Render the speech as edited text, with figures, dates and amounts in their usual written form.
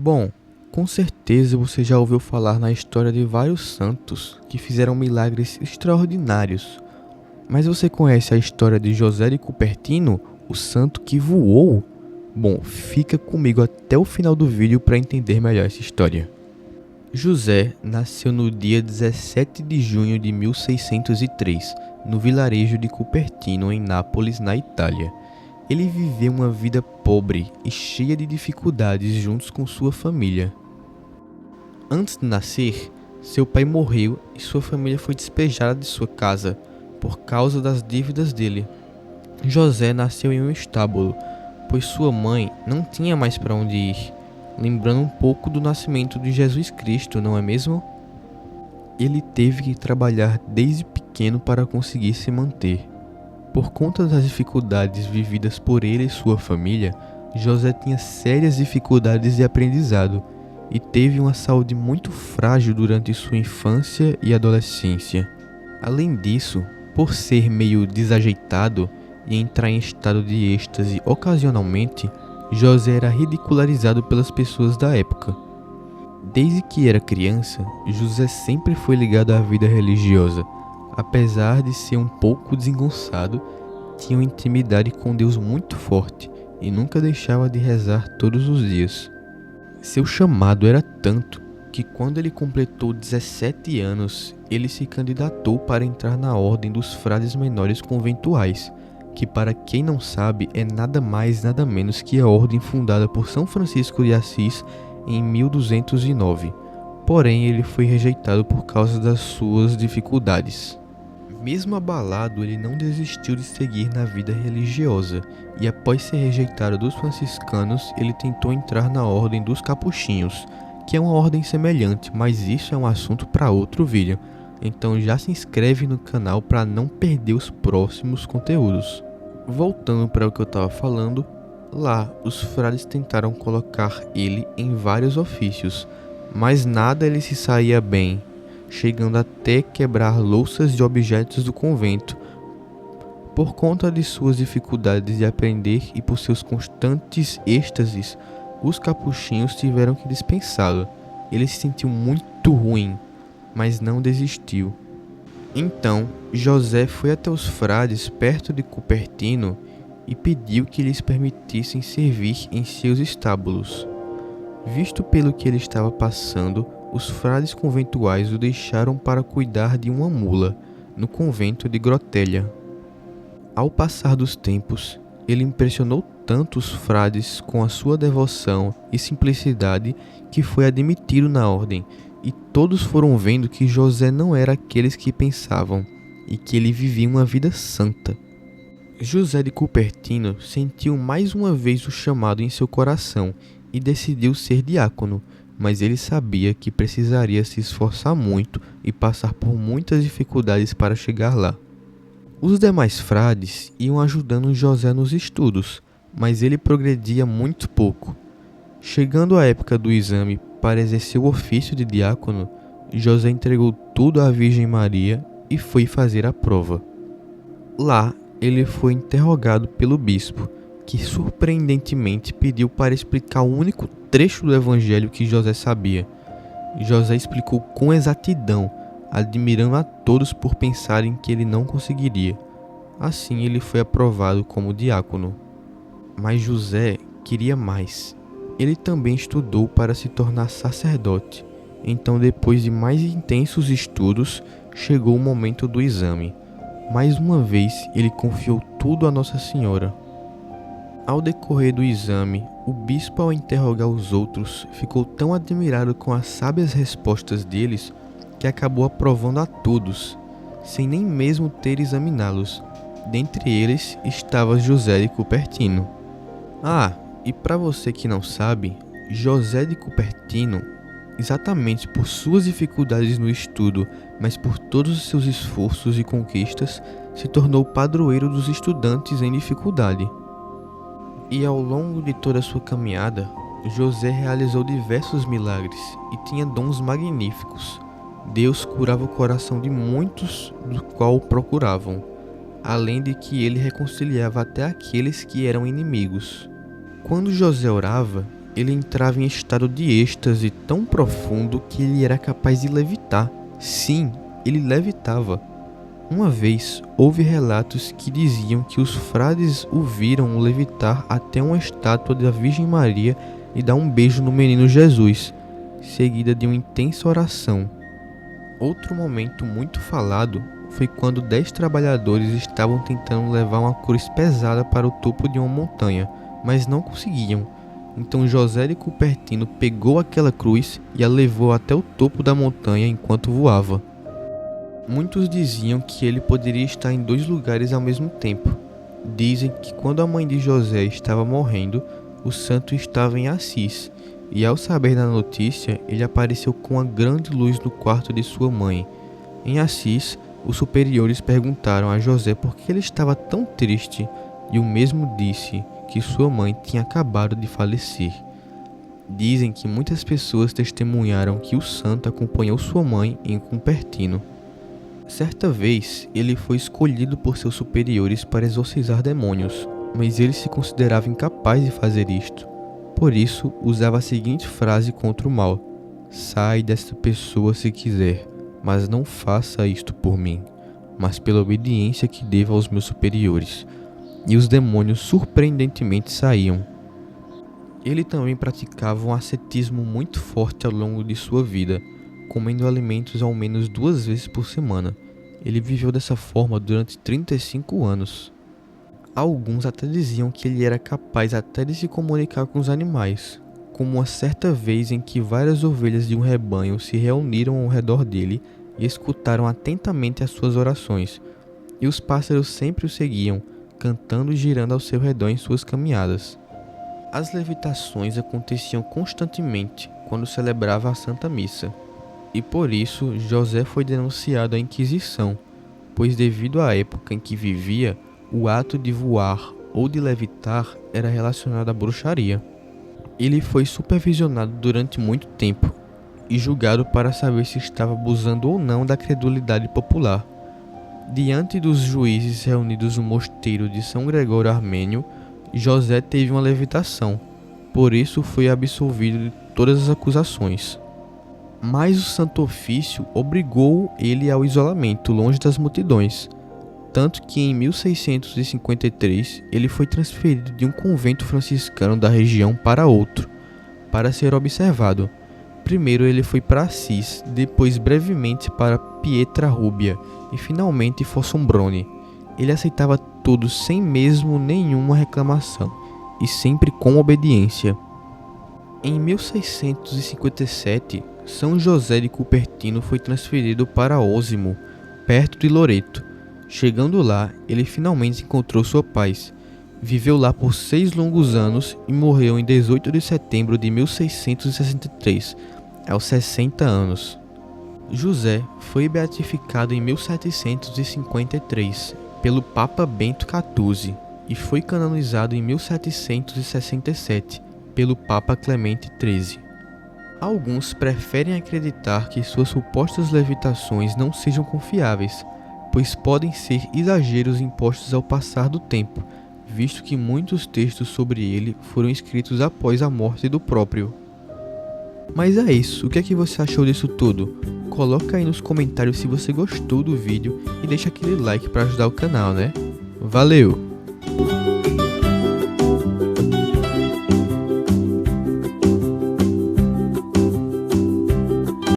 Bom, com certeza você já ouviu falar na história de vários santos que fizeram milagres extraordinários. Mas você conhece a história de José de Cupertino, o santo que voou? Bom, fica comigo até o final do vídeo para entender melhor essa história. José nasceu no dia 17 de junho de 1603, no vilarejo de Cupertino, em Nápoles, na Itália. Ele viveu uma vida pobre e cheia de dificuldades juntos com sua família. Antes de nascer, seu pai morreu e sua família foi despejada de sua casa por causa das dívidas dele. José nasceu em um estábulo, pois sua mãe não tinha mais para onde ir, lembrando um pouco do nascimento de Jesus Cristo, não é mesmo? Ele teve que trabalhar desde pequeno para conseguir se manter. Por conta das dificuldades vividas por ele e sua família, José tinha sérias dificuldades de aprendizado e teve uma saúde muito frágil durante sua infância e adolescência. Além disso, por ser meio desajeitado e entrar em estado de êxtase ocasionalmente, José era ridicularizado pelas pessoas da época. Desde que era criança, José sempre foi ligado à vida religiosa. Apesar de ser um pouco desengonçado, tinha uma intimidade com Deus muito forte e nunca deixava de rezar todos os dias. Seu chamado era tanto que quando ele completou 17 anos, ele se candidatou para entrar na Ordem dos Frades Menores Conventuais, que, para quem não sabe, é nada mais nada menos que a ordem fundada por São Francisco de Assis em 1209. Porém, ele foi rejeitado por causa das suas dificuldades. Mesmo abalado, ele não desistiu de seguir na vida religiosa, e após ser rejeitado dos franciscanos, ele tentou entrar na Ordem dos Capuchinhos, que é uma ordem semelhante, mas isso é um assunto para outro vídeo. Então já se inscreve no canal para não perder os próximos conteúdos. Voltando para o que eu estava falando, lá os frades tentaram colocar ele em vários ofícios, mas nada ele se saía bem, chegando até quebrar louças de objetos do convento. Por conta de suas dificuldades de aprender e por seus constantes êxtases, os capuchinhos tiveram que dispensá-lo. Ele se sentiu muito ruim, mas não desistiu. Então, José foi até os frades perto de Cupertino e pediu que lhes permitissem servir em seus estábulos. Visto pelo que ele estava passando, os frades conventuais o deixaram para cuidar de uma mula, no convento de Grotelha. Ao passar dos tempos, ele impressionou tanto os frades com a sua devoção e simplicidade que foi admitido na ordem, e todos foram vendo que José não era aqueles que pensavam, e que ele vivia uma vida santa. José de Cupertino sentiu mais uma vez o chamado em seu coração e decidiu ser diácono, mas ele sabia que precisaria se esforçar muito e passar por muitas dificuldades para chegar lá. Os demais frades iam ajudando José nos estudos, mas ele progredia muito pouco. Chegando a época do exame para exercer o ofício de diácono, José entregou tudo à Virgem Maria e foi fazer a prova. Lá, ele foi interrogado pelo bispo, que surpreendentemente pediu para explicar o único trecho do evangelho que José sabia. José explicou com exatidão, admirando a todos por pensarem que ele não conseguiria. Assim ele foi aprovado como diácono. Mas José queria mais. Ele também estudou para se tornar sacerdote. Então, depois de mais intensos estudos, chegou o momento do exame. Mais uma vez, ele confiou tudo a Nossa Senhora. Ao decorrer do exame, o bispo, ao interrogar os outros, ficou tão admirado com as sábias respostas deles que acabou aprovando a todos, sem nem mesmo ter examiná-los. Dentre eles estava José de Cupertino. E para você que não sabe, José de Cupertino, exatamente por suas dificuldades no estudo, mas por todos os seus esforços e conquistas, se tornou padroeiro dos estudantes em dificuldade. E ao longo de toda a sua caminhada, José realizou diversos milagres e tinha dons magníficos. Deus curava o coração de muitos do qual o procuravam, além de que ele reconciliava até aqueles que eram inimigos. Quando José orava, ele entrava em estado de êxtase tão profundo que ele era capaz de levitar. Sim, ele levitava. Uma vez, houve relatos que diziam que os frades o viram levitar até uma estátua da Virgem Maria e dar um beijo no menino Jesus, seguida de uma intensa oração. Outro momento muito falado foi quando 10 trabalhadores estavam tentando levar uma cruz pesada para o topo de uma montanha, mas não conseguiam. Então José de Cupertino pegou aquela cruz e a levou até o topo da montanha enquanto voava. Muitos diziam que ele poderia estar em 2 lugares ao mesmo tempo. Dizem que quando a mãe de José estava morrendo, o santo estava em Assis, e ao saber da notícia, ele apareceu com uma grande luz no quarto de sua mãe. Em Assis, os superiores perguntaram a José por que ele estava tão triste, e o mesmo disse que sua mãe tinha acabado de falecer. Dizem que muitas pessoas testemunharam que o santo acompanhou sua mãe em Cupertino. Certa vez, ele foi escolhido por seus superiores para exorcizar demônios, mas ele se considerava incapaz de fazer isto. Por isso, usava a seguinte frase contra o mal: "Sai desta pessoa se quiser, mas não faça isto por mim, mas pela obediência que devo aos meus superiores." E os demônios surpreendentemente saíam. Ele também praticava um ascetismo muito forte ao longo de sua vida, comendo alimentos ao menos 2 vezes por semana. Ele viveu dessa forma durante 35 anos. Alguns até diziam que ele era capaz até de se comunicar com os animais, como uma certa vez em que várias ovelhas de um rebanho se reuniram ao redor dele e escutaram atentamente as suas orações, e os pássaros sempre o seguiam, cantando e girando ao seu redor em suas caminhadas. As levitações aconteciam constantemente quando celebrava a Santa Missa, e por isso José foi denunciado à Inquisição, pois devido à época em que vivia, o ato de voar ou de levitar era relacionado à bruxaria. Ele foi supervisionado durante muito tempo e julgado para saber se estava abusando ou não da credulidade popular. Diante dos juízes reunidos no mosteiro de São Gregório Armênio, José teve uma levitação, por isso foi absolvido de todas as acusações. Mas o Santo Ofício obrigou ele ao isolamento, longe das multidões, tanto que em 1653 ele foi transferido de um convento franciscano da região para outro, para ser observado. Primeiro ele foi para Assis, depois brevemente para Pietrarúbia e finalmente Fossombrone. Ele aceitava tudo sem mesmo nenhuma reclamação e sempre com obediência. Em 1657, São José de Cupertino foi transferido para Osimo, perto de Loreto. Chegando lá, ele finalmente encontrou sua paz. Viveu lá por 6 longos anos e morreu em 18 de setembro de 1663, aos 60 anos. José foi beatificado em 1753 pelo Papa Bento XIV e foi canonizado em 1767 pelo Papa Clemente XIII. Alguns preferem acreditar que suas supostas levitações não sejam confiáveis, pois podem ser exageros impostos ao passar do tempo, visto que muitos textos sobre ele foram escritos após a morte do próprio. Mas é isso, o que é que você achou disso tudo? Coloca aí nos comentários se você gostou do vídeo e deixa aquele like para ajudar o canal, né? Valeu!